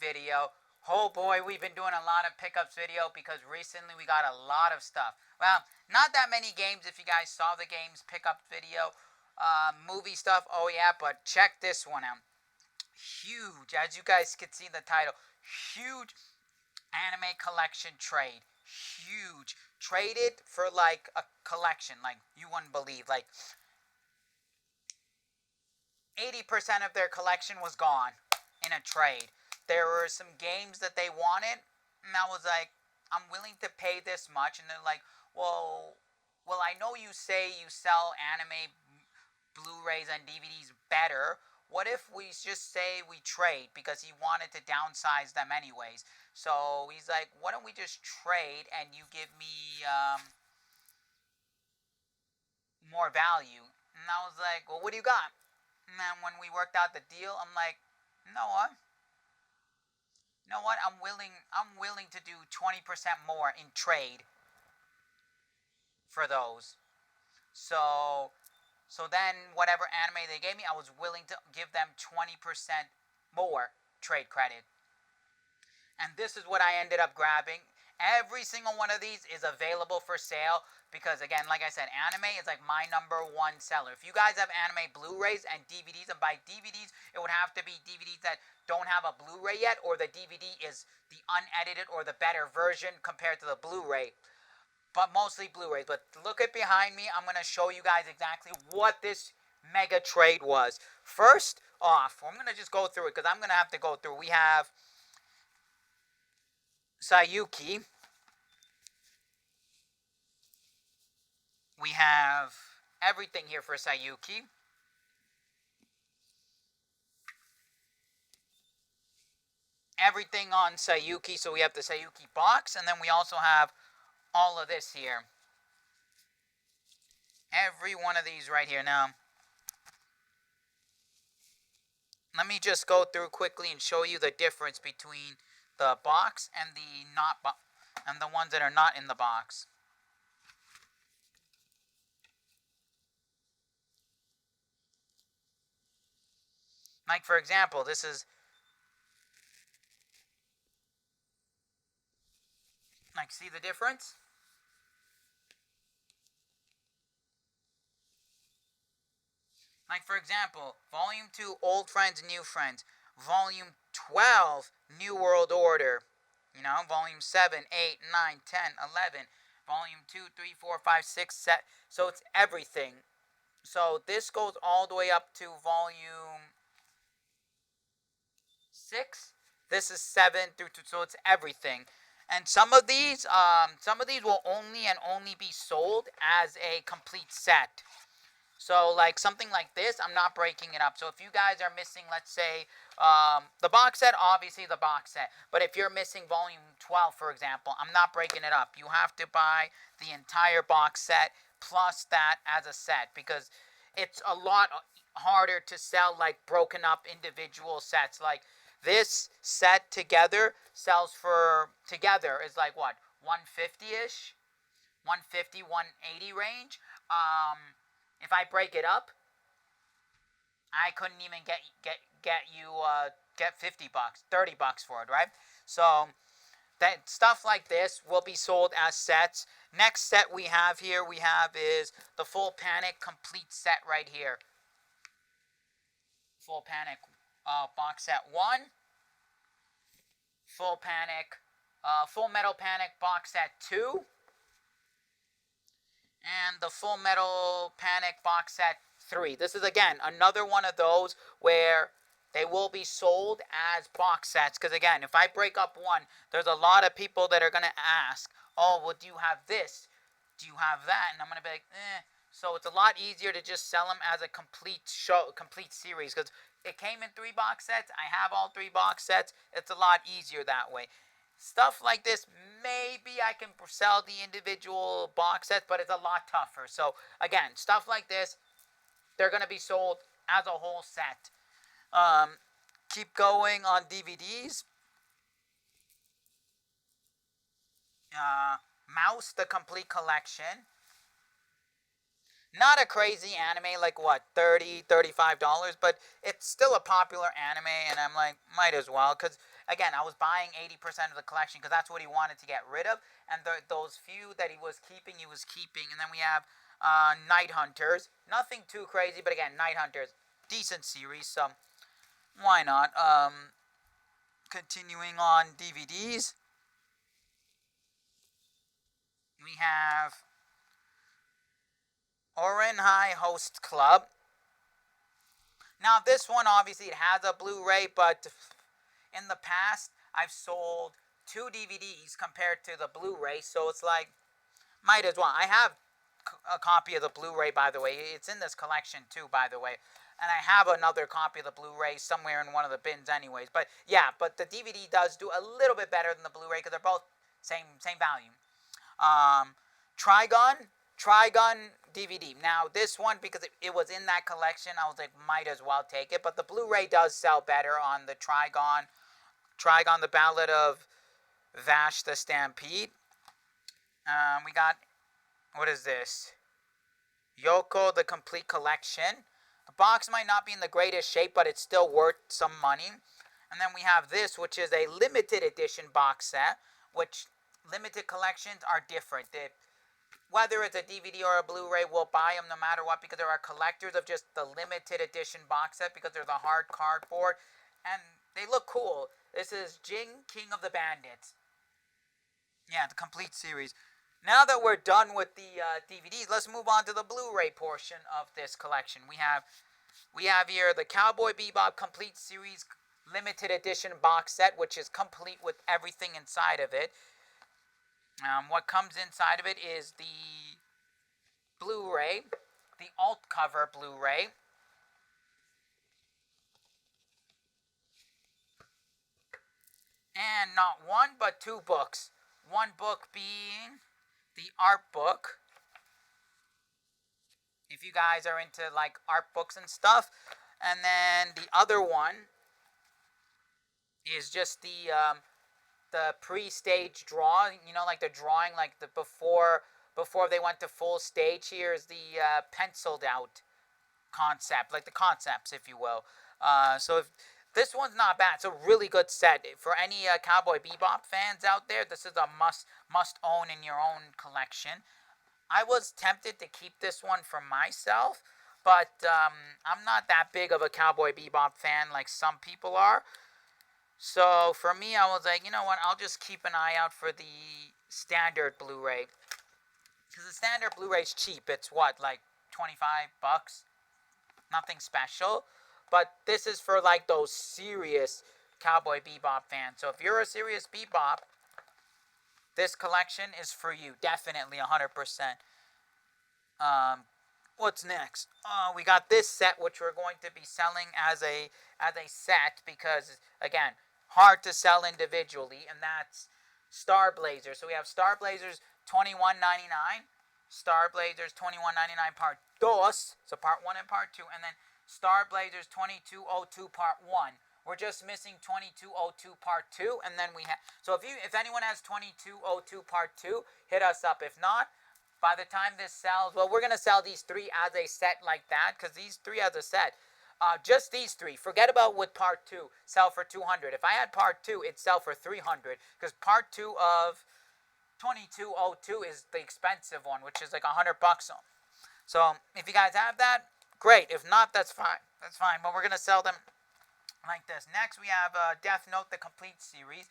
video. Oh boy, we've been doing a lot of pickups video because recently we got a lot of stuff. Well, not that many games if you guys saw the games pickup video. Movie stuff, oh yeah, but check this one out. Huge, as you guys can see in the title, huge anime collection trade. Huge. Traded for like a collection, like you wouldn't believe. Like 80% of their collection was gone in a trade. There were some games that they wanted, and I was like, I'm willing to pay this much. And they're like, well, I know you say you sell anime Blu-rays and DVDs better. What if we just say we trade? Because he wanted to downsize them anyways. So he's like, why don't we just trade and you give me more value? And I was like, well, what do you got? And then when we worked out the deal, I'm like, you know what? You know what? I'm willing to do 20% more in trade for those. So so then whatever anime they gave me, I was willing to give them 20% more trade credit. And this is what I ended up grabbing. Every single one of these is available for sale because, again, like I said, anime is like my number one seller. If you guys have anime Blu-rays and DVDs, and by DVDs, it would have to be DVDs that don't have a Blu-ray yet, or the DVD is the unedited or the better version compared to the Blu-ray. But mostly Blu-rays. But look at behind me. I'm going to show you guys exactly what this mega trade was. First off, I'm going to just go through it because I'm going to have to go through. We have Sayuki. We have everything here for Sayuki. Everything on Sayuki. So we have the Sayuki box, and then we also have all of this here. Every one of these right here. Now, let me just go through quickly and show you the difference between the box and the not and the ones that are not in the box. Like for example, this is like, see the difference? Like for example, Volume 2 Old Friends, New Friends, Volume 12 New World Order, Volume 7, 8, 9, 10, 11, Volume 2, 3, 4, 5, 6, 7. So it's everything. So this goes all the way up to Volume 6. This is 7 through 2, so it's everything. And some of these will only and only be sold as a complete set. So like something like this, I'm not breaking it up. So if you guys are missing, let's say, the box set, obviously the box set. But if you're missing Volume 12, for example, I'm not breaking it up. You have to buy the entire box set plus that as a set because it's a lot harder to sell like broken up individual sets. Like this set together sells for, together is like what, 150-ish? 150, 180 range. If I break it up, I couldn't even get $50, $30 for it, right? So that stuff like this will be sold as sets. Next set we have is the Full Panic complete set right here. Full Panic box set 1. Full Panic, Full Metal Panic box set 2. And the Full Metal Panic box set 3. This is, again, another one of those where they will be sold as box sets. Because, again, if I break up one, there's a lot of people that are going to ask, oh, well, do you have this? Do you have that? And I'm going to be like, eh. So it's a lot easier to just sell them as a complete series. Because it came in 3 box sets. I have all 3 box sets. It's a lot easier that way. Stuff like this, maybe I can sell the individual box sets, but it's a lot tougher. So, again, stuff like this, they're going to be sold as a whole set. Keep going on DVDs. Mouse, the complete collection. Not a crazy anime, like what, $30, $35, but it's still a popular anime, and I'm like, might as well, because again, I was buying 80% of the collection because that's what he wanted to get rid of. And those few that he was keeping, he was keeping. And then we have Night Hunters. Nothing too crazy, but again, Night Hunters, decent series, so why not? Continuing on DVDs, we have Orin High Host Club. Now, this one, obviously, it has a Blu-ray, but in the past, I've sold 2 DVDs compared to the Blu-ray, so it's like, might as well. I have a copy of the Blu-ray, by the way. It's in this collection, too, by the way. And I have another copy of the Blu-ray somewhere in one of the bins anyways. But, yeah, but the DVD does do a little bit better than the Blu-ray because they're both same value. Trigun DVD. Now, this one, because it was in that collection, I was like, might as well take it. But the Blu-ray does sell better on the Trigun. Trigun, the Ballad of Vash the Stampede. We got, what is this? Yoko, the Complete Collection. The box might not be in the greatest shape, but it's still worth some money. And then we have this, which is a limited edition box set, which limited collections are different. Whether it's a DVD or a Blu-ray, we'll buy them no matter what because there are collectors of just the limited edition box set because they're the hard cardboard. And they look cool. This is Jing, King of the Bandits. Yeah, the complete series. Now that we're done with the DVDs, let's move on to the Blu-ray portion of this collection. We have here the Cowboy Bebop Complete Series Limited Edition box set, which is complete with everything inside of it. What comes inside of it is the Blu-ray, the alt cover Blu-ray. And not one, but 2 books. One book being the art book. If you guys are into like art books and stuff. And then the other one is just the pre-stage drawing, like the drawing, like the before they went to full stage. Here's the penciled out concept, like the concepts, if you will. So this one's not bad. It's a really good set for any Cowboy Bebop fans out there. This is a must own in your own collection. I was tempted to keep this one for myself, but I'm not that big of a Cowboy Bebop fan like some people are. So for me, I was like, you know what? I'll just keep an eye out for the standard Blu-ray. Because the standard Blu-ray's cheap. It's what, like $25? Nothing special. But this is for like those serious Cowboy Bebop fans. So if you're a serious Bebop, this collection is for you. Definitely 100%. What's next? We got this set, which we're going to be selling as a set because, again, hard to sell individually, and that's Star Blazers. So we have Star Blazers $21.99, Star Blazers $21.99 Part 2, so Part 1 and Part 2, and then Star Blazers 2202 Part 1. We're just missing 2202 Part 2, and then we have. So if anyone has 2202 Part 2, hit us up. If not, by the time this sells, well, we're going to sell these 3 as a set like that, because these 3 as a set, just these 3. Forget about what Part 2 sell for $200. If I had Part 2, it'd sell for $300, because Part 2 of 2202 is the expensive one, which is like $100. So if you guys have that, great. If not, that's fine. That's fine. But we're going to sell them like this. Next, we have Death Note, the complete series.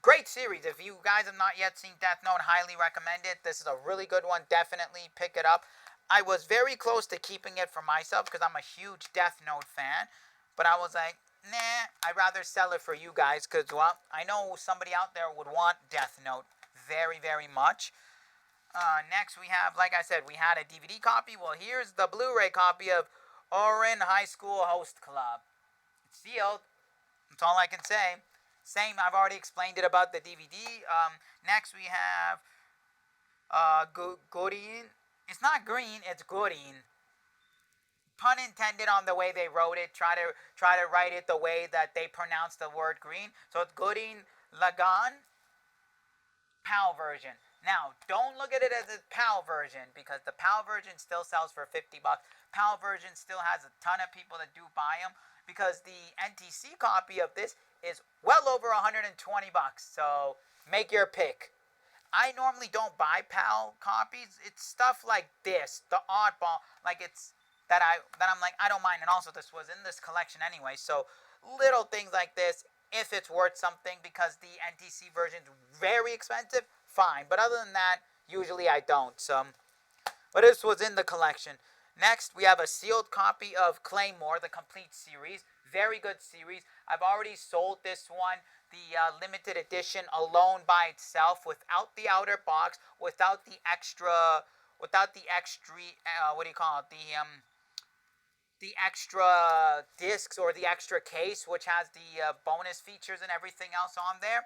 Great series. If you guys have not yet seen Death Note, highly recommend it. This is a really good one. Definitely pick it up. I was very close to keeping it for myself because I'm a huge Death Note fan. But I was like, nah, I'd rather sell it for you guys because, well, I know somebody out there would want Death Note very, very much. Next, we have, like I said, we had a DVD copy. Well, here's the Blu-ray copy of Orin High School Host Club. It's sealed. That's all I can say. Same, I've already explained it about the DVD. Next, we have Gorin. It's not green, it's Gorin. Pun intended on the way they wrote it. Try to write it the way that they pronounce the word green. So it's Gorin Lagan PAL version. Now, don't look at it as a PAL version because the PAL version still sells for $50. PAL version still has a ton of people that do buy them because the NTC copy of this is well over 120 bucks. So make your pick. I normally don't buy PAL copies. It's stuff like this, the oddball, like it's that I'm like I don't mind. And also this was in this collection anyway, so little things like this, if it's worth something, because the NTC version is very expensive, fine. But other than that, usually I don't. So, but this was in the collection. Next, we have a sealed copy of Claymore, the complete series. Very good series. I've already sold this one, the limited edition, alone by itself, without the outer box, without the extra, what do you call it? The extra discs or the extra case, which has the bonus features and everything else on there.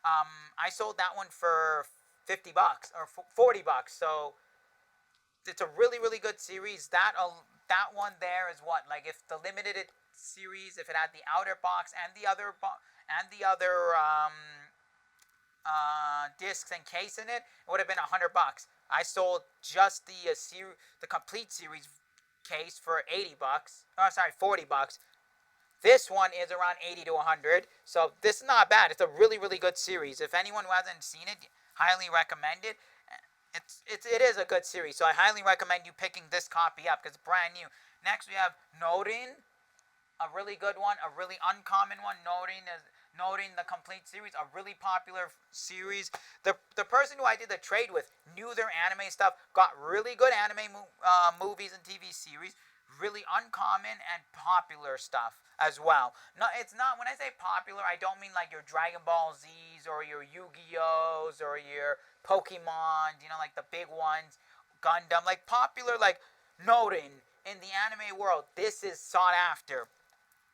I sold that one for 50 bucks or 40 bucks. So it's a really really good series. That one there is what, like, if the limited series, if it had the outer box and the other discs and case in it, it would have been 100 bucks. I sold just the complete series case for 80 bucks. Oh, sorry, 40 bucks. This one is around 80 to 100. So this is not bad. It's a really really good series. If anyone who hasn't seen it, highly recommend it. It is a good series, so I highly recommend you picking this copy up because it's brand new. Next, we have Norin, a really good one, a really uncommon one. Norin the complete series, a really popular series. The person who I did the trade with knew their anime stuff, got really good anime movies and TV series, really uncommon and popular stuff as well. No, it's not, when I say popular, I don't mean like your Dragon Ball Z's or your Yu-Gi-Ohs or your Pokemon, like the big ones, Gundam, like popular, like Norin in the anime world. This is sought after.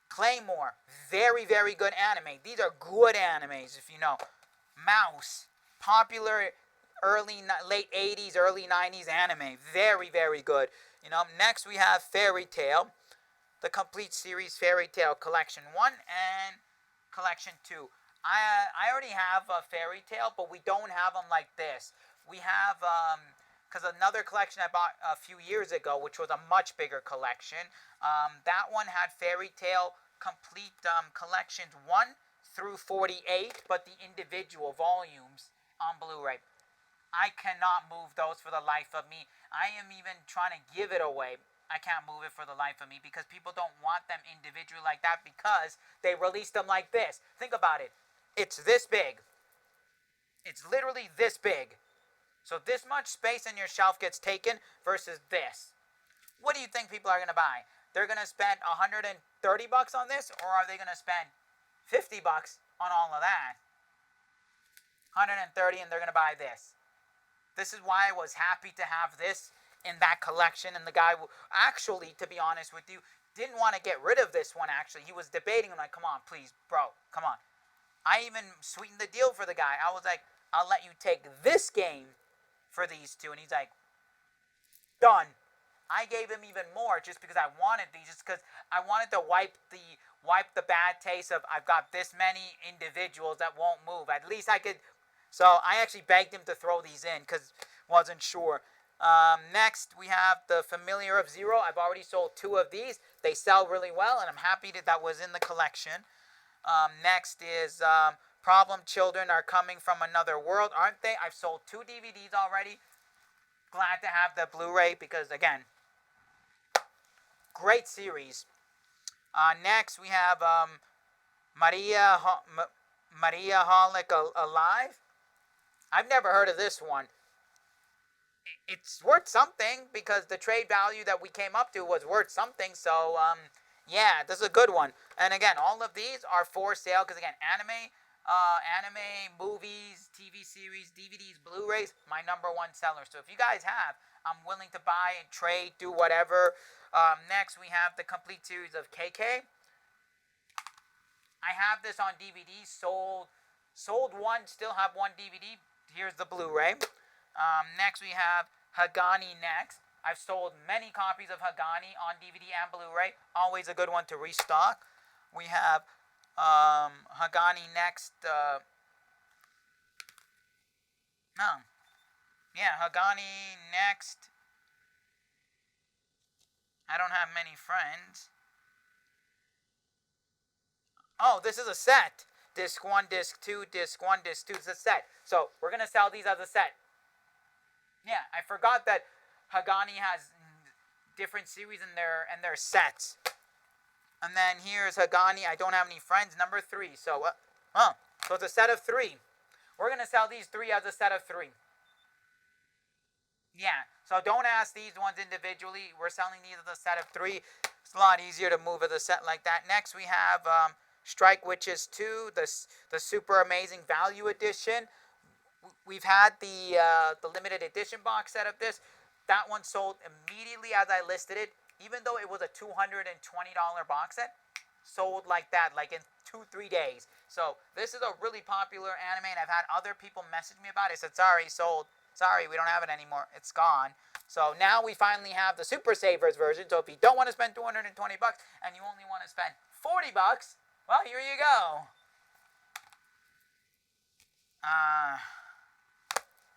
Claymore, very very good anime. These are good animes, if you know. Mouse, popular late 80s, early 90s anime, very very good. Next we have Fairy Tail, the complete series, Fairy Tail Collection 1 and Collection 2. I already have a Fairy Tail, but we don't have them like this. We have because another collection I bought a few years ago, which was a much bigger collection. That one had Fairy Tail complete collections 1 through 48, but the individual volumes on Blu-ray. I cannot move those for the life of me. I am even trying to give it away. I can't move it for the life of me because people don't want them individually like that because they release them like this. Think about it. It's this big. It's literally this big. So this much space in your shelf gets taken versus this. What do you think people are going to buy? They're going to spend 130 bucks on this, or are they going to spend 50 bucks on all of that? 130, and they're going to buy this. This is why I was happy to have this in that collection. And the guy, actually, to be honest with you, didn't want to get rid of this one, actually. He was debating. I'm like, come on, please, bro, come on. I even sweetened the deal for the guy. I was like, I'll let you take this game for these two. And he's like, done. I gave him even more just because I wanted these, just because I wanted to wipe the bad taste of I've got this many individuals that won't move. At least I could. So I actually begged him to throw these in because wasn't sure. Next, we have the Familiar of Zero. I've already sold 2 of these. They sell really well, and I'm happy that was in the collection. Next is Problem Children Are Coming from Another World, aren't they? I've sold 2 DVDs already. Glad to have the Blu-ray because, again, great series. Next, we have Maria Holic Alive. I've never heard of this one. It's worth something because the trade value that we came up to was worth something. So, yeah, this is a good one. And again, all of these are for sale because, again, anime, movies, TV series, DVDs, Blu-rays, my number 1 seller. So if you guys have, I'm willing to buy and trade, do whatever. Next, we have the complete series of KK. I have this on DVD, sold 1, still have 1 DVD. Here's the Blu-ray. Next, we have Hagani Next. I've sold many copies of Hagani on DVD and Blu-ray. Always a good one to restock. We have Hagani Next. Hagani Next. I don't have many friends. Oh, this is a set. Disc 1, Disc 2, Disc 1, Disc 2. It's a set. So we're going to sell these as a set. Yeah, I forgot that Hagani has different series in their sets. And then here's Hagani. I don't have any friends. Number 3. So, so it's a set of 3. We're going to sell these 3 as a set of 3. Yeah, so don't ask these ones individually. We're selling these as a set of 3. It's a lot easier to move as a set like that. Next, we have Strike Witches 2, the super amazing value edition. We've had the limited edition box set of this. That one sold immediately as I listed it, even though it was a $220 box set. Sold like that, like in 2-3 days. So this is a really popular anime, and I've had other people message me about it. I said, sorry, sold. Sorry, we don't have it anymore. It's gone. So now we finally have the Super Savers version. So if you don't want to spend $220 and you only want to spend $40, well, here you go.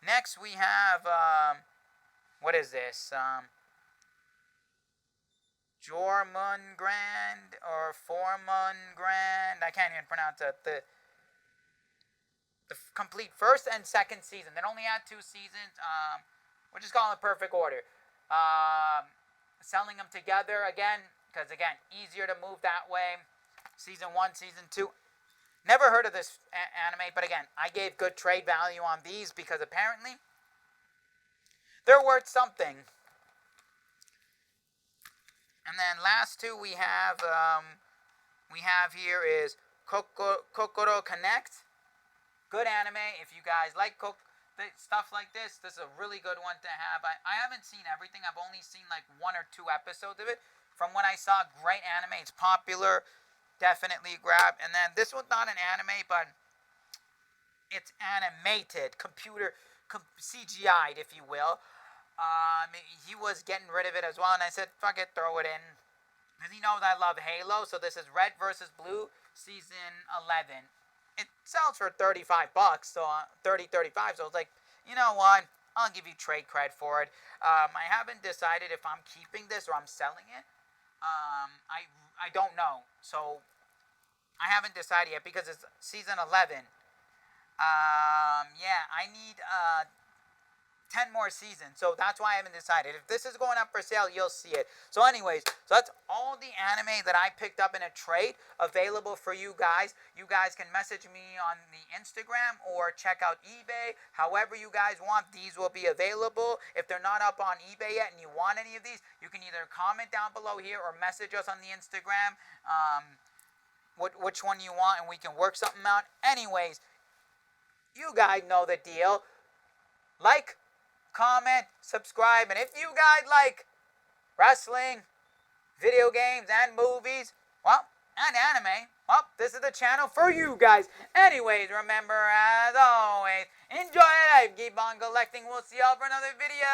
Next we have, what is this? Jormungand or Formungand. I can't even pronounce it. The complete first and second season. They only had 2 seasons. We're just calling it perfect order. Selling them together again, because again, easier to move that way. Season 1, Season 2. Never heard of this anime, but again, I gave good trade value on these because apparently they're worth something. And then last 2 we have here is Kokoro Connect. Good anime. If you guys like stuff like this is a really good one to have. I haven't seen everything. I've only seen like 1 or 2 episodes of it. From what I saw, great anime. It's popular. Definitely grab. And then this one's not an anime, but it's animated, computer CGI'd, if you will. He was getting rid of it as well, and I said, fuck it, throw it in. Because he knows I love Halo, so this is Red vs. Blue, Season 11. It sells for $35, so $35, so it's like, you know what, I'll give you trade cred for it. I haven't decided if I'm keeping this or I'm selling it. I don't know, so I haven't decided yet because it's Season 11. Yeah, I need 10 more seasons, so that's why I haven't decided. If this is going up for sale, you'll see it. So anyways, so that's all the anime that I picked up in a trade available for you guys. You guys can message me on the Instagram or check out eBay. However you guys want, these will be available. If they're not up on eBay yet and you want any of these, you can either comment down below here or message us on the Instagram which one you want, and we can work something out. Anyways, you guys know the deal. Like, comment, subscribe, and if you guys like wrestling, video games, and movies, well, and anime, well, this is the channel for you guys. Anyways, remember, as always, enjoy life, keep on collecting. We'll see y'all for another video.